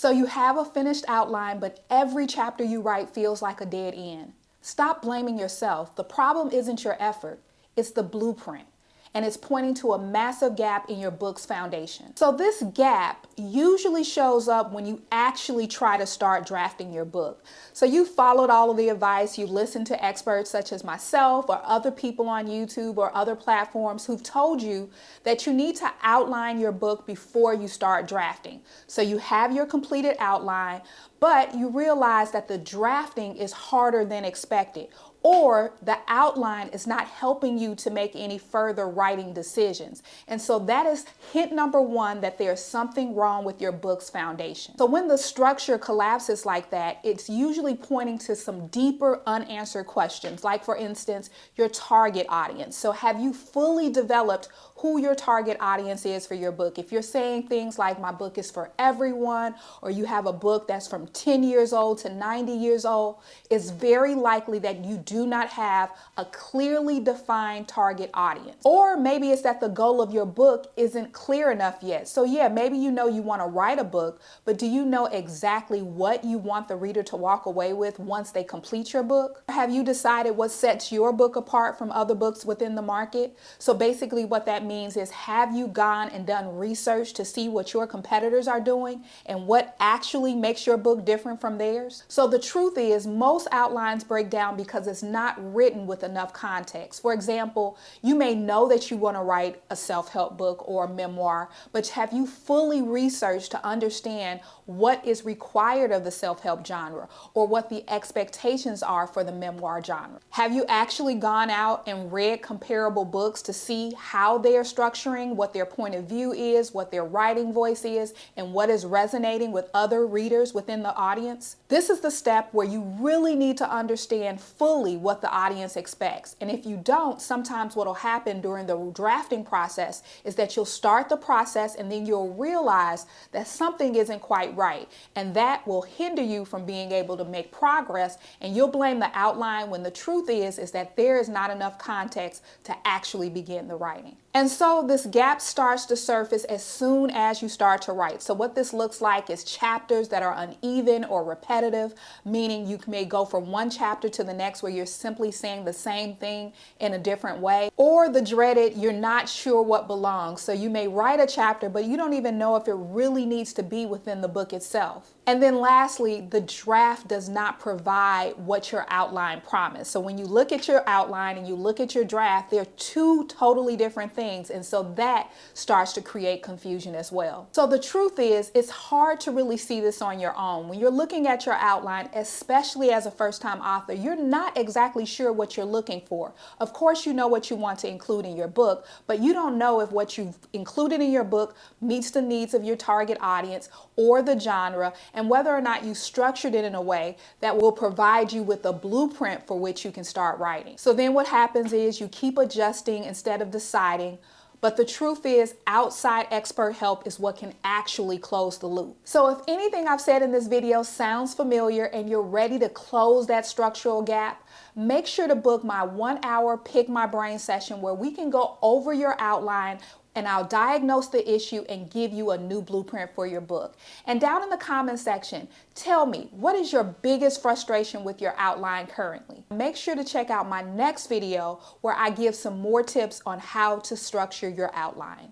So you have a finished outline, but every chapter you write feels like a dead end. Stop blaming yourself. The problem isn't your effort, it's the blueprint. And it's pointing to a massive gap in your book's foundation. So this gap usually shows up when you actually try to start drafting your book. So you followed all of the advice, you listened to experts such as myself or other people on YouTube or other platforms who've told you that you need to outline your book before you start drafting. So you have your completed outline, but you realize that the drafting is harder than expected, or the outline is not helping you to make any further writing decisions. And so that is hint number one, that there's something wrong with your book's foundation. So when the structure collapses like that, it's usually pointing to some deeper unanswered questions, like for instance, your target audience. So have you fully developed who your target audience is for your book? If you're saying things like my book is for everyone, or you have a book that's from 10 years old to 90 years old, it's very likely that you do not have a clearly defined target audience. Or maybe it's that the goal of your book isn't clear enough yet. So yeah, maybe you know you want to write a book, but do you know exactly what you want the reader to walk away with once they complete your book? Have you decided what sets your book apart from other books within the market? So basically what that means is, have you gone and done research to see what your competitors are doing and what actually makes your book different from theirs? So the truth is, most outlines break down because it's not written with enough context. For example, you may know that you want to write a self-help book or a memoir, but have you fully researched to understand what is required of the self-help genre, or what the expectations are for the memoir genre? Have you actually gone out and read comparable books to see how they are structuring, what their point of view is, what their writing voice is, and what is resonating with other readers within the audience? This is the step where you really need to understand fully what the audience expects. And if you don't, sometimes what will happen during the drafting process is that you'll start the process and then you'll realize that something isn't quite right. And that will hinder you from being able to make progress, and you'll blame the outline when the truth is that there is not enough context to actually begin the writing. And so this gap starts to surface as soon as you start to write. So what this looks like is chapters that are uneven or repetitive, meaning you may go from one chapter to the next where you're simply saying the same thing in a different way, or the dreaded, you're not sure what belongs. So you may write a chapter, but you don't even know if it really needs to be within the book itself. And then lastly, the draft does not provide what your outline promised. So when you look at your outline and you look at your draft, they're two totally different things. And so that starts to create confusion as well. So the truth is, it's hard to really see this on your own. When you're looking at your outline, especially as a first-time author, you're not exactly sure what you're looking for. Of course, you know what you want to include in your book, but you don't know if what you've included in your book meets the needs of your target audience or the genre, and whether or not you structured it in a way that will provide you with a blueprint for which you can start writing. So then what happens is you keep adjusting instead of deciding. But the truth is, outside expert help is what can actually close the loop. So if anything I've said in this video sounds familiar and you're ready to close that structural gap, make sure to book my 1-hour Pick My Brain session where we can go over your outline and I'll diagnose the issue and give you a new blueprint for your book. And down in the comment section, tell me, what is your biggest frustration with your outline currently? Make sure to check out my next video where I give some more tips on how to structure your outline.